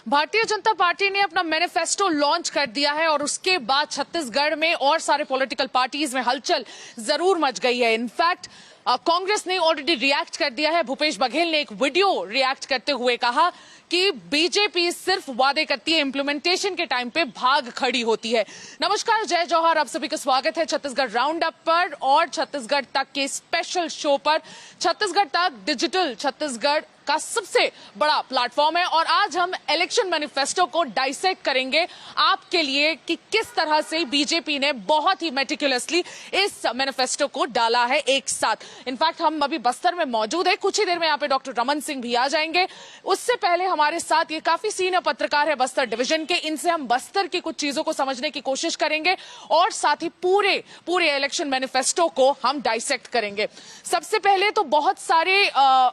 Bharatiya Janata party ने अपना manifesto launch कर दिया है और उसके बाद छत्तीसगढ़ में और सारे पॉलिटिकल पार्टीज में हलचल जरूर मच गई है। इनफैक्ट कांग्रेस ने ऑलरेडी रिएक्ट कर दिया है। भूपेश बघेल ने एक वीडियो रिएक्ट करते हुए कहा कि बीजेपी सिर्फ वादे करती है, इम्प्लीमेंटेशन के टाइम पे भाग खड़ी होती है। नमस्कार, जय जौहर, आप सभी का स्वागत है छत्तीसगढ़ राउंड अप पर और छत्तीसगढ़ तक के स्पेशल शो पर। छत्तीसगढ़ तक डिजिटल छत्तीसगढ़ का सबसे बड़ा प्लेटफॉर्म है और आज हम इलेक्शन मैनिफेस्टो को डाइसेक्ट करेंगे आपके लिए कि किस तरह से बीजेपी ने बहुत ही मेटिकुलसली इस मैनिफेस्टो को डाला है एक साथ। इनफैक्ट हम अभी बस्तर में मौजूद है, कुछ ही देर में यहाँ पे डॉक्टर रमन सिंह भी आ जाएंगे। उससे पहले हमारे साथ ये काफी सीनियर पत्रकार है बस्तर डिवीजन के, इनसे हम बस्तर की कुछ चीजों को समझने की कोशिश करेंगे और साथ ही पूरे इलेक्शन मैनिफेस्टो को हम डाइसेक्ट करेंगे। सबसे पहले तो बहुत सारे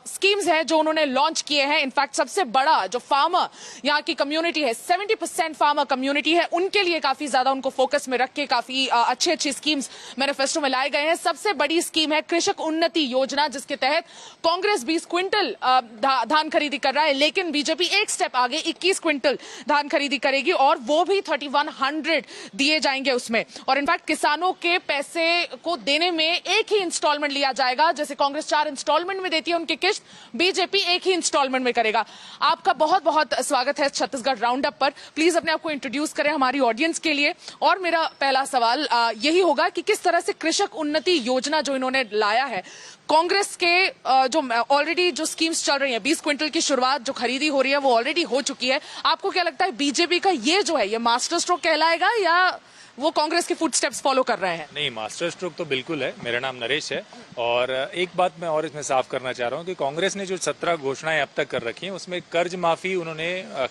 स्कीम्स हैं जो उन्होंने लॉन्च किए हैं। इनफैक्ट सबसे बड़ा जो फार्मर यहाँ की कम्युनिटी है, 70% फार्मर कम्युनिटी है, उनके लिए काफी ज्यादा उनको फोकस में रख के काफी अच्छी स्कीम्स मैनिफेस्टो में लाए गए हैं। सबसे बड़ी स्कीम है कृषक उन्नति योजना, जिसके तहत कांग्रेस 20 क्विंटल धान खरीदी कर रहा है, लेकिन बीजेपी एक स्टेप आगे 21 क्विंटल धान खरीदी करेगी और वो भी 3100 दिए जाएंगे उसमें। और इनफैक्ट किसानों के पैसे को देने में एक ही इंस्टॉलमेंट लिया जाएगा। जैसे कांग्रेस 4 इंस्टॉलमेंट में देती है उनकी किस्त, बीजेपी एक ही इंस्टॉलमेंट में करेगा। आपका बहुत बहुत स्वागत है छत्तीसगढ़ राउंड अप पर। प्लीज अपने आप को इंट्रोड्यूस करें हमारी ऑडियंस के लिए। और मेरा पहला सवाल यही होगा कि किस तरह से कृषक उन्नति योजना जो इन्होंने लाया है, कांग्रेस के जो ऑलरेडी जो स्कीम्स चल रही है, 20 क्विंटल की शुरुआत जो खरीदी हो रही है वो ऑलरेडी हो चुकी है। आपको क्या लगता है बीजेपी का ये जो है ये मास्टर स्ट्रोक कहलाएगा या वो कांग्रेस के फुटस्टेप्स फॉलो कर रहे हैं? नहीं, मास्टर स्ट्रोक तो बिल्कुल है। मेरा नाम नरेश है और एक बात मैं और इसमें साफ करना चाह रहा हूं कि कांग्रेस ने जो 17 घोषणाएं अब तक कर रखी हैं उसमें कर्ज माफी उन्होंने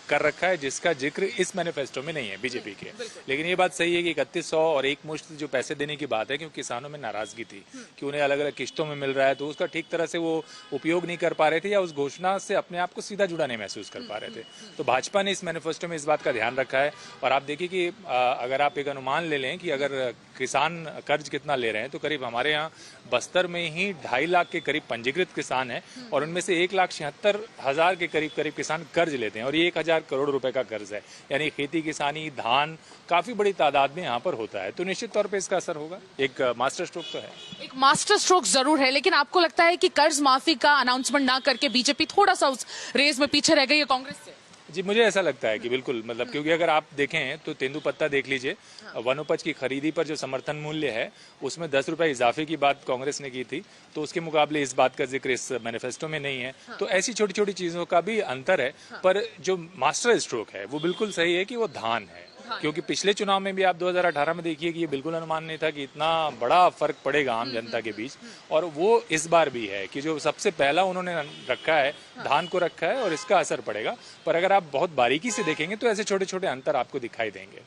कर रखा है, जिसका जिक्र इस मैनिफेस्टो में नहीं है बीजेपी के। लेकिन ये बात सही है कि 3100 और एक मुश्त जो पैसे देने की बात है, क्योंकि किसानों में नाराजगी थी कि उन्हें अलग अलग किस्तों में मिल रहा है, तो उसका ठीक तरह से वो उपयोग नहीं कर पा रहे थे या उस घोषणा से अपने आप को सीधा जुड़ा नहीं महसूस कर पा रहे थे। तो भाजपा ने इस मैनिफेस्टो में इस बात का ध्यान रखा है। और आप देखिए कि अगर आप एक अनुमान ले लें कि अगर किसान कर्ज कितना ले रहे हैं, तो करीब हमारे यहाँ बस्तर में ही 2.5 लाख के करीब पंजीकृत किसान हैं और उनमें से 1,76,000 के करीब किसान कर्ज लेते हैं और ये 1,000 करोड़ रुपए का कर्ज है। यानी खेती किसानी धान काफी बड़ी तादाद में यहाँ पर होता है, तो निश्चित तौर पे इसका असर होगा। एक मास्टर स्ट्रोक तो है, एक मास्टर स्ट्रोक जरूर है। लेकिन आपको लगता है कि कर्ज माफी का अनाउंसमेंट ना करके बीजेपी थोड़ा सा उस रेस में पीछे रह गई है कांग्रेस से? जी, मुझे ऐसा लगता है कि बिल्कुल, मतलब क्योंकि अगर आप देखें तो तेंदुपत्ता देख लीजिए, वनोपज की खरीदी पर जो समर्थन मूल्य है उसमें 10 रुपए इजाफे की बात कांग्रेस ने की थी, तो उसके मुकाबले इस बात का जिक्र इस मैनिफेस्टो में नहीं है। तो ऐसी छोटी छोटी चीजों का भी अंतर है। पर जो मास्टर स्ट्रोक है वो बिल्कुल सही है कि वो धान है, क्योंकि पिछले चुनाव में भी आप 2018 में देखिए कि ये बिल्कुल अनुमान नहीं था कि इतना बड़ा फर्क पड़ेगा आम जनता के बीच, और वो इस बार भी है कि जो सबसे पहला उन्होंने रखा है धान को रखा है और इसका असर पड़ेगा। पर अगर आप बहुत बारीकी से देखेंगे तो ऐसे छोटे छोटे अंतर आपको दिखाई देंगे।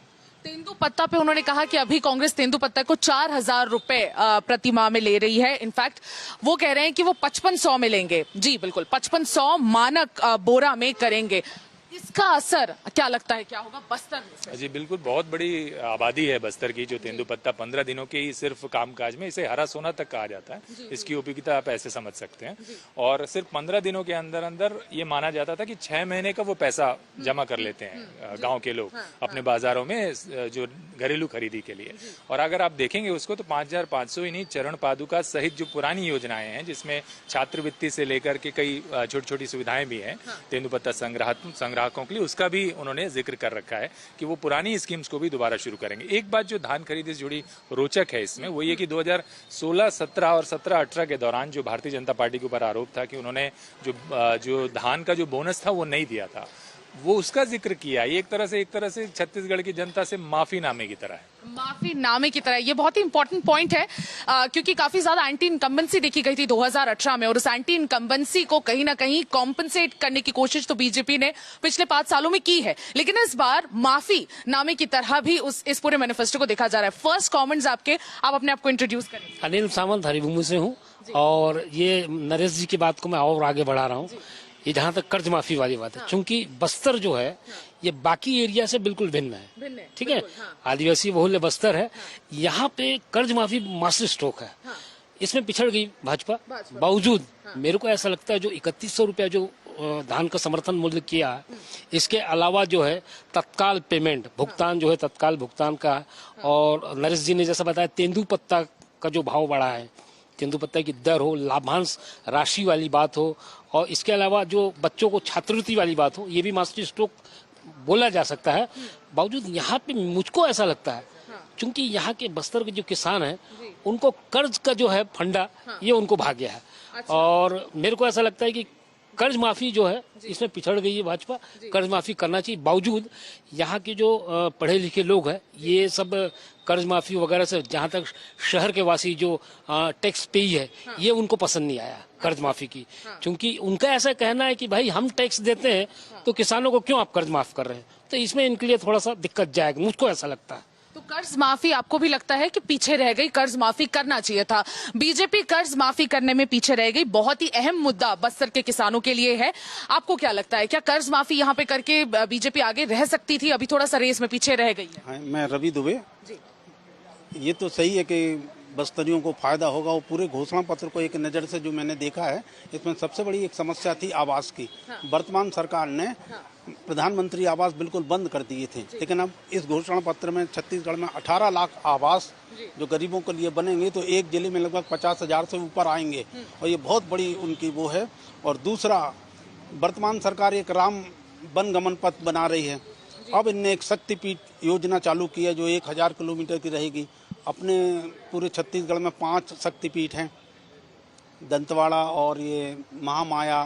तेंदुपत्ता पे उन्होंने कहा कि अभी कांग्रेस तेंदुपत्ता को 4,000 रुपए प्रति माह में ले रही है। इनफैक्ट वो कह रहे हैं कि वो 5500 में लेंगे। जी बिल्कुल, 5500 मानक बोरा में करेंगे। इसका असर क्या लगता है क्या होगा बस्तर में? जी बिल्कुल, बहुत बड़ी आबादी है बस्तर की जो तेंदुपत्ता 15 दिनों के ही सिर्फ कामकाज में, इसे हरा सोना तक कहा जाता है, इसकी उपयोगिता आप ऐसे समझ सकते हैं। और सिर्फ 15 दिनों के अंदर अंदर ये माना जाता था कि 6 महीने का वो पैसा जमा कर लेते हैं गांव के लोग अपने बाजारों में जो घरेलू खरीदी के लिए। और अगर आप देखेंगे उसको तो 5,500 ही नहीं, चरण पादुका सहित जो पुरानी योजनाएं हैं जिसमें छात्रवृत्ति से लेकर के कई छोटी छोटी सुविधाएं भी हैं तेंदुपत्ता संग्राहकों के लिए, उसका भी उन्होंने जिक्र कर रखा है कि वो पुरानी स्कीम्स को भी दोबारा शुरू करेंगे। एक बात जो धान खरीदी से जुड़ी रोचक है इसमें वो ये कि 2016-17 और 17-18 के दौरान जो भारतीय जनता पार्टी के ऊपर आरोप था कि उन्होंने जो धान का जो बोनस था वो नहीं दिया था, वो उसका जिक्र किया। ये एक तरह से छत्तीसगढ़ की जनता से माफीनामे की तरह है। माफीनामे की तरह, ये बहुत ही इंपॉर्टेंट पॉइंट है क्योंकि काफी ज्यादा एंटी इनकम्बेंसी देखी गई थी 2018 में और उस एंटी इनकम्बेंसी को कहीं ना कहीं कॉम्पनसेट करने की कोशिश तो बीजेपी ने पिछले 5 सालों में की है। लेकिन इस बार माफीनामे की तरह भी इस पूरे मैनिफेस्टो को देखा जा रहा है। फर्स्ट कॉमेंट्स आपके, आप अपने आप को इंट्रोड्यूस करें। अनिल सामंत हरिभूमि से हूँ और ये नरेश जी की बात को मैं और आगे बढ़ा रहा हूँ। ये जहाँ तक कर्ज माफी वाली बात है, चूंकि बस्तर जो है ये बाकी एरिया से बिल्कुल भिन्न है, ठीक है, आदिवासी बहुल्य बस्तर है, यहाँ पे कर्ज माफी मास्टर स्ट्रोक है। इसमें पिछड़ गई भाजपा। बावजूद मेरे को ऐसा लगता है जो 3100 रुपया जो धान का समर्थन मूल्य किया, इसके अलावा जो है तत्काल पेमेंट भुगतान जो है तत्काल भुगतान का, और नरेश जी ने जैसा बताया तेंदुपत्ता का जो भाव बढ़ा है, तेंदुपत्ता की दर हो, लाभांश राशि वाली बात हो, और इसके अलावा जो बच्चों को छात्रवृत्ति वाली बात हो, ये भी मास्टर स्ट्रोक बोला जा सकता है। बावजूद यहाँ पे मुझको ऐसा लगता है क्योंकि यहाँ के बस्तर के जो किसान हैं उनको कर्ज का जो है फंडा ये उनको भाग गया है। और मेरे को ऐसा लगता है कि कर्ज माफी जो है इसमें पिछड़ गई है भाजपा, कर्ज माफी करना चाहिए। बावजूद यहाँ के जो पढ़े लिखे लोग हैं ये सब कर्ज माफी वगैरह से, जहाँ तक शहर के वासी जो टैक्स पेई है ये उनको पसंद नहीं आया कर्ज माफी की, क्योंकि उनका ऐसा कहना है कि भाई हम टैक्स देते हैं तो किसानों को क्यों आप कर्ज माफ कर रहे हैं, तो इसमें इनके लिए थोड़ा सा दिक्कत जाएगा, मुझको ऐसा लगता है। तो कर्ज माफी आपको भी लगता है कि पीछे रह गई, कर्ज माफी करना चाहिए था? बीजेपी कर्ज माफी करने में पीछे रह गई, बहुत ही अहम मुद्दा बस्तर के किसानों के लिए है। आपको क्या लगता है, क्या कर्ज माफी यहाँ पे करके बीजेपी आगे रह सकती थी? अभी थोड़ा सा रेस में पीछे रह गई है। मैं रवि दुबे। ये तो सही है कि बस्तरियों को फायदा होगा, और पूरे घोषणा पत्र को एक नज़र से जो मैंने देखा है, इसमें सबसे बड़ी एक समस्या थी आवास की। वर्तमान सरकार ने प्रधानमंत्री आवास बिल्कुल बंद कर दिए थे, लेकिन अब इस घोषणा पत्र में छत्तीसगढ़ में 18 लाख आवास जो गरीबों के लिए बनेंगे, तो एक जिले में लगभग 50,000 से ऊपर आएंगे, और ये बहुत बड़ी उनकी वो है। और दूसरा, वर्तमान सरकार एक राम वनगमन पथ बना रही है। अब इनने एक शक्तिपीठ योजना चालू की है जो 1000 किलोमीटर की रहेगी। अपने पूरे छत्तीसगढ़ में 5 शक्तिपीठ हैं, दंतवाड़ा और ये महामाया,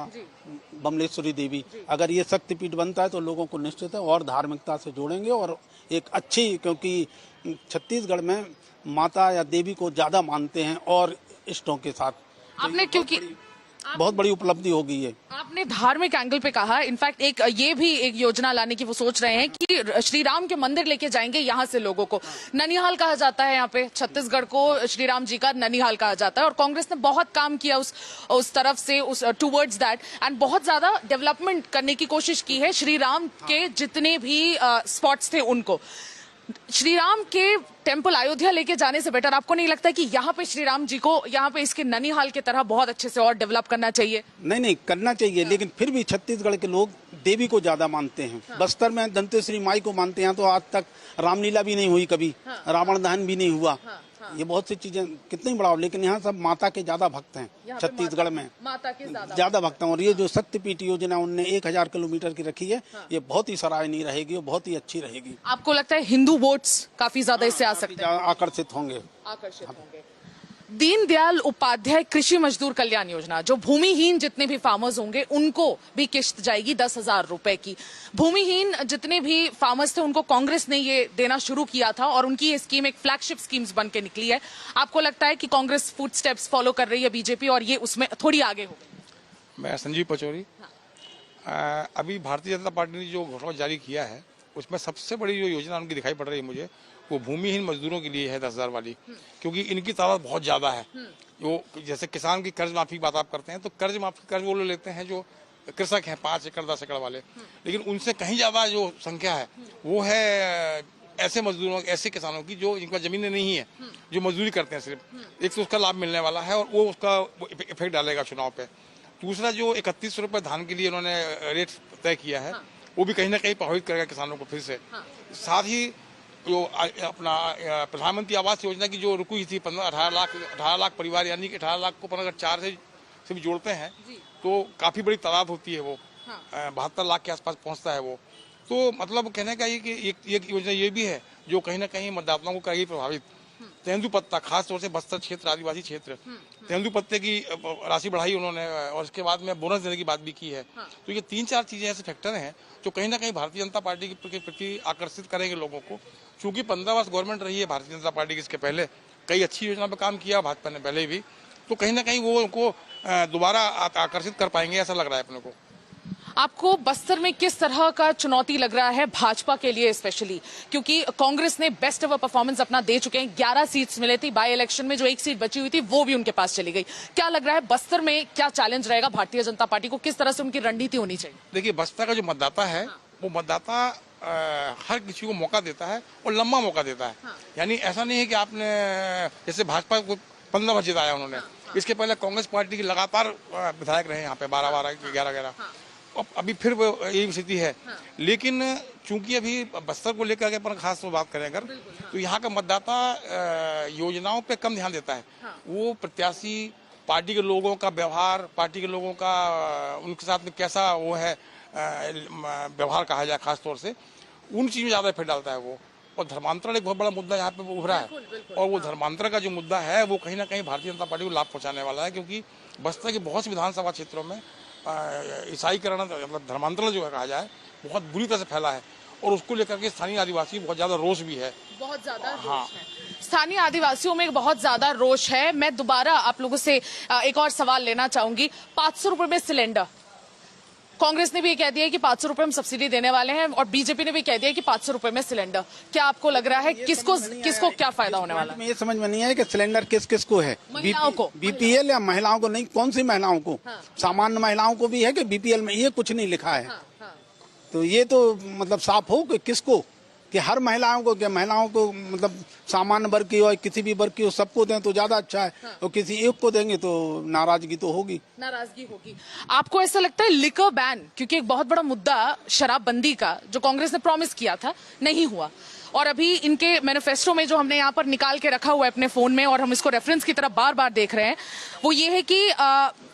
बमलेश्वरी देवी। अगर ये शक्तिपीठ बनता है तो लोगों को निश्चित है और धार्मिकता से जोड़ेंगे, और एक अच्छी, क्योंकि छत्तीसगढ़ में माता या देवी को ज़्यादा मानते हैं और इष्टों के साथ। आपने क्योंकि बहुत बड़ी उपलब्धि होगी ये। आपने धार्मिक एंगल पे कहा, इनफैक्ट एक ये भी एक योजना लाने की वो सोच रहे हैं कि श्री राम के मंदिर लेके जाएंगे यहाँ से लोगों को। ननिहाल कहा जाता है, यहाँ पे छत्तीसगढ़ को श्री राम जी का ननिहाल कहा जाता है, और कांग्रेस ने बहुत काम किया उस तरफ से, उस टुवर्ड्स दैट, एंड बहुत ज्यादा डेवलपमेंट करने की कोशिश की है। श्री राम के जितने भी स्पॉट्स थे उनको श्री राम के टेम्पल अयोध्या लेके जाने से बेटर आपको नहीं लगता कि यहाँ पे श्री राम जी को यहाँ पे इसके ननिहाल की तरह बहुत अच्छे से और डेवलप करना चाहिए? नहीं, करना चाहिए, लेकिन फिर भी छत्तीसगढ़ के लोग देवी को ज्यादा मानते हैं। बस्तर में दंतेश्वरी माई को मानते हैं, तो आज तक रामलीला भी नहीं हुई कभी, रावण दहन भी नहीं हुआ। ये बहुत सी चीजें कितनी बड़ा, लेकिन यहाँ सब माता के ज्यादा भक्त हैं। छत्तीसगढ़ में माता के ज्यादा भक्त हैं। और ये जो शक्तिपीठ योजना उनने 1000 किलोमीटर की रखी है, ये बहुत ही सराहनीय रहेगी और बहुत ही अच्छी रहेगी। आपको लगता है हिंदू वोट्स काफी ज्यादा इससे आ सकते हैं, आकर्षित होंगे? दीनदयाल उपाध्याय कृषि मजदूर कल्याण योजना, जो भूमिहीन जितने भी फार्मर्स होंगे उनको भी किश्त जाएगी 10,000 रुपए की। भूमिहीन जितने भी फार्मर्स थे उनको कांग्रेस ने ये देना शुरू किया था, और उनकी ये स्कीम एक फ्लैगशिप स्कीम्स बन के निकली है। आपको लगता है कि कांग्रेस फुट स्टेप्स फॉलो कर रही है बीजेपी, और ये उसमें थोड़ी आगे हो गई? मैं संजीव पचौरी। अभी भारतीय जनता पार्टी ने जो घोषणा जारी किया है, उसमें सबसे बड़ी जो योजना उनकी दिखाई पड़ रही है मुझे, वो भूमिहीन मजदूरों के लिए है 10,000 वाली, क्योंकि इनकी तादाद बहुत ज़्यादा है। वो जैसे किसान की कर्ज माफी की बात आप करते हैं, तो कर्ज वो लोग लेते हैं जो कृषक हैं 5 एकड़ 10 एकड़ वाले, लेकिन उनसे कहीं ज़्यादा जो संख्या है वो है ऐसे मजदूरों, ऐसे किसानों की जो इनका जमीनें नहीं है, जो मजदूरी करते हैं सिर्फ। एक तो उसका लाभ मिलने वाला है, और वो उसका इफेक्ट डालेगा चुनाव पे। दूसरा, जो 31 रुपये धान के लिए उन्होंने रेट तय किया है, वो भी कहीं ना कहीं प्रभावित करेगा किसानों को फिर से। साथ ही जो अपना प्रधानमंत्री आवास योजना की जो रुकी थी 18 लाख परिवार, यानी कि 18 लाख को 4 से भी जोड़ते हैं तो काफी बड़ी तादाद होती है, वो 72 लाख के आसपास पहुंचता है वो। तो मतलब कहने का ये कि एक योजना ये भी है जो कहीं ना कहीं मतदाताओं को करेगी प्रभावित। तेंदुपत्ता, खासतौर से बस्तर क्षेत्र, आदिवासी क्षेत्र, तेंदुपत्ते की राशि बढ़ाई उन्होंने, और उसके बाद में बोनस देने की बात भी की है। तो ये 3-4 चीजें ऐसे फैक्टर हैं जो कहीं ना कहीं भारतीय जनता पार्टी के प्रति आकर्षित करेंगे लोगों को। चूंकि 15 वर्ष गवर्नमेंट रही है भारतीय जनता पार्टी की, इसके पहले कई अच्छी योजना पर काम किया भाजपा ने पहले भी, तो कहीं ना कहीं वो उनको दोबारा आकर्षित कर पाएंगे, ऐसा लग रहा है अपने को। आपको बस्तर में किस तरह का चुनौती लग रहा है भाजपा के लिए स्पेशली, क्योंकि कांग्रेस ने बेस्ट एवर परफॉर्मेंस अपना दे चुके हैं, 11 सीट्स मिले थे, बाई इलेक्शन में जो 1 सीट बची हुई थी वो भी उनके पास चली गई। क्या लग रहा है बस्तर में क्या चैलेंज रहेगा भारतीय जनता पार्टी को, किस तरह से उनकी रणनीति होनी चाहिए? देखिए, बस्तर का जो मतदाता है वो मतदाता हर किसी को मौका देता है, और लंबा मौका देता है। यानी ऐसा नहीं है कि आपने जैसे भाजपा को 15 बार जिताया उन्होंने, इसके पहले कांग्रेस पार्टी के लगातार विधायक रहे यहाँ पे 12-12, 11-11। अभी फिर यही स्थिति है। लेकिन चूंकि अभी बस्तर को लेकर अपन खास तो बात करें अगर, तो यहाँ का मतदाता योजनाओं पे कम ध्यान देता है। वो प्रत्याशी, पार्टी के लोगों का व्यवहार, पार्टी के लोगों का उनके साथ में कैसा वो है व्यवहार कहा जाए, खास तौर से उन चीज़ों में ज़्यादा इफेक्ट डालता है वो। और धर्मांतरण एक बहुत बड़ा मुद्दा यहाँ पे उभरा है, और वो धर्मांतरण का जो मुद्दा है वो कहीं ना कहीं भारतीय जनता पार्टी को लाभ पहुंचाने वाला है, क्योंकि बस्तर के बहुत से विधानसभा क्षेत्रों में ईसाईकरण, मतलब धर्मांतरण जो है कहा जाए, बहुत बुरी तरह से फैला है, और उसको लेकर के स्थानीय आदिवासी बहुत ज्यादा रोष भी है। बहुत ज्यादा रोष है स्थानीय आदिवासियों में, बहुत ज्यादा रोष है। मैं दोबारा आप लोगों से एक और सवाल लेना चाहूंगी। 500 रुपए में सिलेंडर, कांग्रेस ने भी कह दिया है कि 500 रुपए हम सब्सिडी देने वाले हैं, और बीजेपी ने भी कह दिया है कि 500 रुपए में सिलेंडर। क्या आपको लग रहा है किसको क्या फायदा होने वाला है? ये समझ में नहीं है कि सिलेंडर किस किस को है, महिलाओं को, बीपीएल या महिलाओं को? नहीं, कौन सी महिलाओं को? सामान्य महिलाओं को भी है कि बीपीएल में? ये कुछ नहीं लिखा है। तो ये तो मतलब साफ हो कि किसको, कि हर महिलाओं को, क्या महिलाओं को मतलब सामान्य वर्ग की और किसी भी वर्ग की हो, सबको दें तो ज्यादा अच्छा है, और किसी एक को देंगे तो नाराजगी तो होगी। आपको ऐसा लगता है लिकर बैन, क्योंकि एक बहुत बड़ा मुद्दा शराबबंदी का जो कांग्रेस ने प्रॉमिस किया था नहीं हुआ, और अभी इनके मैनिफेस्टो में जो हमने यहाँ पर निकाल के रखा हुआ है अपने फोन में, और हम इसको रेफरेंस की तरफ बार बार देख रहे हैं, वो ये है कि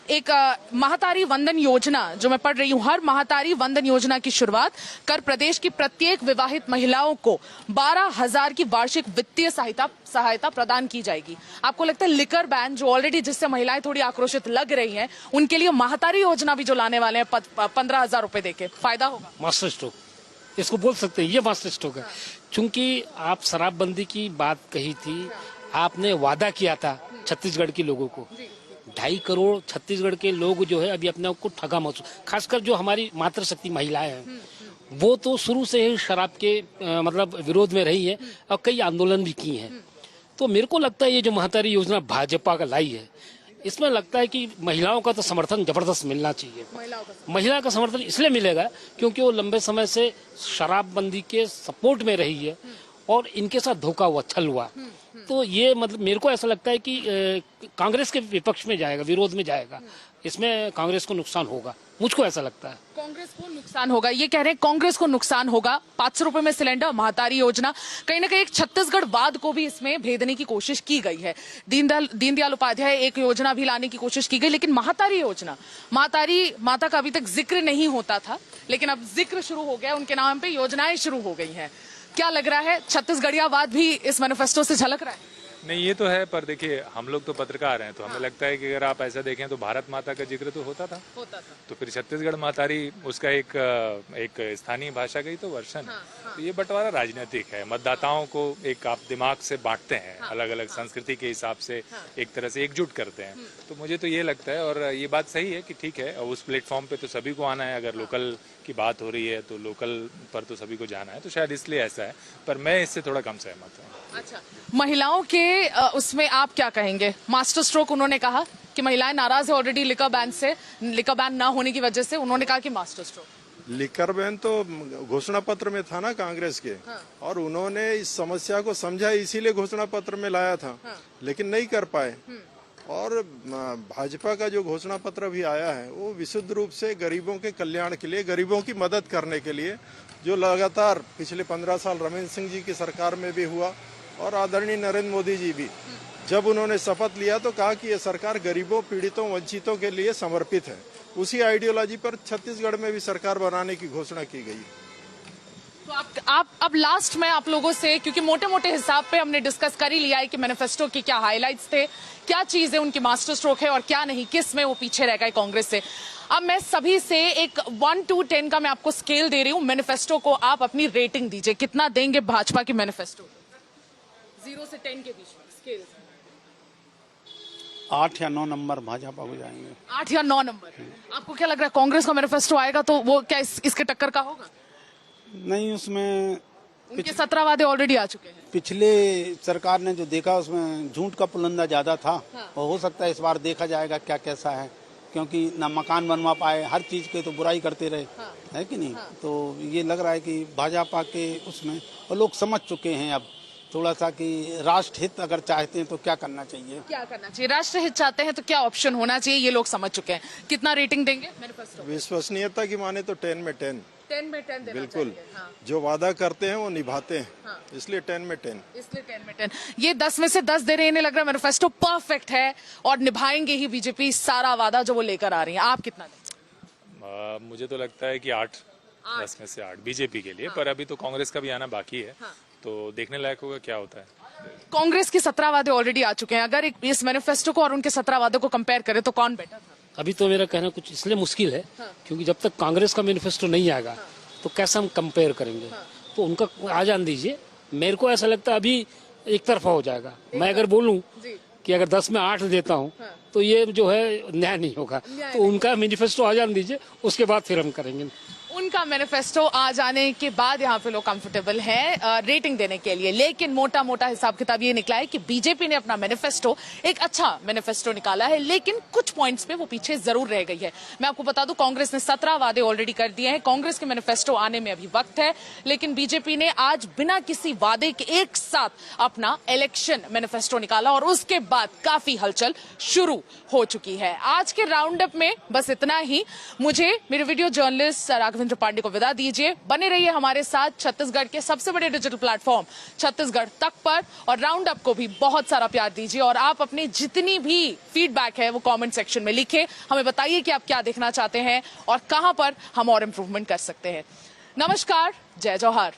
एक महातारी वंदन योजना जो मैं पढ़ रही हूँ, हर महातारी वंदन योजना की शुरुआत कर प्रदेश की प्रत्येक विवाहित महिलाओं को 12,000 की वार्षिक वित्तीय सहायता प्रदान की जाएगी। आपको लगता है लिकर बैन, जो ऑलरेडी जिससे महिलाएं थोड़ी आक्रोशित लग रही हैं, उनके लिए महातारी योजना भी जो लाने वाले हैं 15,000 रुपए देके, फायदा होगा? मास्टर स्ट्रोक इसको बोल सकते हैं, ये मास्टर स्ट्रोक है। चूंकि आप शराबबंदी की बात कही थी, आपने वादा किया था छत्तीसगढ़ के लोगों को, 2.5 करोड़ छत्तीसगढ़ के लोग जो है अभी अपने आप को ठगा महसूस, खासकर जो हमारी मातृशक्ति महिलाएं हैं, वो तो शुरू से ही शराब के मतलब विरोध में रही है, और कई आंदोलन भी किए हैं। तो मेरे को लगता है ये जो महातारी योजना भाजपा का लाई है, इसमें लगता है कि महिलाओं का तो समर्थन जबरदस्त मिलना चाहिए। महिला का समर्थन इसलिए मिलेगा क्योंकि वो लंबे समय से शराबबंदी के सपोर्ट में रही है, और इनके साथ धोखा हुआ, छल हुआ। तो ये मतलब मेरे को ऐसा लगता है कि कांग्रेस के विपक्ष में जाएगा, विरोध में जाएगा, इसमें कांग्रेस को नुकसान होगा, मुझको ऐसा लगता है। कांग्रेस को नुकसान होगा, ये कह रहे हैं कांग्रेस को नुकसान होगा। 500 रुपए में सिलेंडर, महातारी योजना, कहीं ना कहीं एक छत्तीसगढ़ वाद को भी इसमें भेदने की कोशिश की गई है। दीनदयाल उपाध्याय एक योजना भी लाने की कोशिश की गई, लेकिन महातारी योजना, महातारी माता का अभी तक जिक्र नहीं होता था, लेकिन अब जिक्र शुरू हो गया, उनके नाम पे योजनाएं शुरू हो गई हैं। क्या लग रहा है, छत्तीसगढ़ियावाद भी इस मैनिफेस्टो से झलक रहा है? नहीं, ये तो है, पर देखिए हम लोग तो पत्रकार हैं, तो हमें लगता है कि अगर आप ऐसा देखें तो भारत माता का जिक्र तो होता था। तो फिर छत्तीसगढ़ मातारी उसका एक स्थानीय भाषा का ही तो वर्षन है। तो ये बंटवारा राजनीतिक है, मतदाताओं को एक आप दिमाग से बांटते हैं, अलग अलग संस्कृति के हिसाब से एक तरह से एकजुट करते हैं। तो मुझे तो ये लगता है, और ये बात सही है कि ठीक है, उस प्लेटफॉर्म पे तो सभी को आना है। अगर लोकल की बात हो रही है तो लोकल पर तो सभी को जाना है, तो शायद इसलिए ऐसा है, पर मैं इससे थोड़ा कम सहमत हूँ। अच्छा, महिलाओं के उसमें आप क्या कहेंगे? मास्टर स्ट्रोक उन्होंने कहा कि महिलाएं नाराज है ऑलरेडी लिकर बैन ना होने की वजह से, उन्होंने कहा कि मास्टर स्ट्रोक। लिकर बैन तो घोषणा पत्र में था ना कांग्रेस के, और उन्होंने इस समस्या को समझा, इसीलिए घोषणा पत्र में लाया था, लेकिन नहीं कर पाए। और भाजपा का जो घोषणा पत्र भी आया है वो विशुद्ध रूप से गरीबों के कल्याण के लिए, गरीबों की मदद करने के लिए, जो लगातार पिछले 15 साल रमेश सिंह जी की सरकार में भी हुआ, और आदरणीय नरेंद्र मोदी जी भी जब उन्होंने शपथ लिया तो कहा कि ये सरकार गरीबों, पीड़ितों, वंचितों के लिए समर्पित है। उसी आइडियोलॉजी पर छत्तीसगढ़ में भी सरकार बनाने की घोषणा की गई। तो आप अब लास्ट में आप लोगों से, क्योंकि मोटे मोटे हिसाब पे हमने डिस्कस कर ही लिया है कि मैनिफेस्टो के क्या हाइलाइट्स थे, क्या चीजें उनकी मास्टर स्ट्रोक है और क्या नहीं, किस में वो पीछे रह गए कांग्रेस से। अब मैं सभी से एक 1 to 10 का मैं आपको स्केल दे रही हूँ मैनिफेस्टो को, आप अपनी रेटिंग दीजिए, कितना देंगे भाजपा की मैनिफेस्टो? 0 से 10 के बीच में स्केल। 8 या 9 नंबर भाजपा को जाएंगे। 8 या 9 नंबर। आपको क्या लग रहा है, कांग्रेस का मैनिफेस्टो आएगा तो वो क्या इसके टक्कर का होगा? नहीं, उसमें उनके 17 वादे ऑलरेडी आ चुके हैं। पिछले सरकार ने जो देखा उसमें झूठ का पुलंदा ज्यादा था, और हो सकता है इस बार देखा जाएगा क्या कैसा है, क्योंकि ना मकान बनवा पाए, हर चीज के तो बुराई करते रहे, है कि नहीं? तो ये लग रहा है कि भाजपा के उसमें, और लोग समझ चुके हैं अब थोड़ा सा कि राष्ट्र हित अगर चाहते हैं तो क्या करना चाहिए। क्या करना चाहिए? राष्ट्र हित चाहते हैं तो क्या ऑप्शन होना चाहिए, ये लोग समझ चुके हैं। कितना रेटिंग देंगे मैनिफेस्टो? विश्वसनीयता की माने तो 10 में 10। 10 में 10 देना बिल्कुल। चाहिए। हाँ। जो वादा करते हैं वो निभाते हैं। हाँ। इसलिए 10 में 10। इसलिए 10 में 10। ये 10 में से 10 दे रहे हैं, इन्हें लग रहा है मैनिफेस्टो परफेक्ट है और निभाएंगे ही बीजेपी सारा वादा जो वो लेकर आ रही है। आप कितना दें? मुझे तो लगता है कि 8 10 में से 8 बीजेपी के लिए, पर अभी तो कांग्रेस का भी आना बाकी है, तो देखने लायक होगा क्या होता है। कांग्रेस के 17 वादे ऑलरेडी आ चुके हैं, अगर इस मैनिफेस्टो को और उनके 17 वादों को कंपेयर करें तो कौन बेटर था? अभी तो मेरा कहना कुछ इसलिए मुश्किल है क्योंकि जब तक कांग्रेस का मैनिफेस्टो नहीं आएगा तो कैसे हम कंपेयर करेंगे। तो उनका आ जान दीजिए। मेरे को ऐसा लगता है अभी एक तरफा हो जाएगा। मैं अगर बोलूं कि अगर 10 में 8 देता हूं तो ये जो है न्याय नहीं होगा। तो उनका मैनिफेस्टो आ जान दीजिए, उसके बाद फिर हम करेंगे। उनका मैनिफेस्टो आ जाने के बाद यहाँ पे लोग कंफर्टेबल हैं रेटिंग देने के लिए, लेकिन मोटा मोटा हिसाब किताब ये निकला है कि बीजेपी ने अपना मैनिफेस्टो एक अच्छा मैनिफेस्टो निकाला है, लेकिन कुछ पॉइंट्स पे वो पीछे जरूर रह गई है। मैं आपको बता दूं, कांग्रेस ने 17 वादे ऑलरेडी कर दिए हैं। कांग्रेस के मैनिफेस्टो आने में अभी वक्त है, लेकिन बीजेपी ने आज बिना किसी वादे के एक साथ अपना इलेक्शन मैनिफेस्टो निकाला और उसके बाद काफी हलचल शुरू हो चुकी है। आज के राउंड अप में बस इतना ही। मुझे मेरे वीडियो जर्नलिस्ट राघवेंद्र पांडे को विदा दीजिए। बने रहिए हमारे साथ छत्तीसगढ़ के सबसे बड़े डिजिटल प्लेटफॉर्म छत्तीसगढ़ तक पर, और राउंड अप को भी बहुत सारा प्यार दीजिए और आप अपनी जितनी भी फीडबैक है वो कमेंट सेक्शन में लिखें। हमें बताइए कि आप क्या देखना चाहते हैं और कहां पर हम और इंप्रूवमेंट कर सकते हैं। नमस्कार, जय जौहर।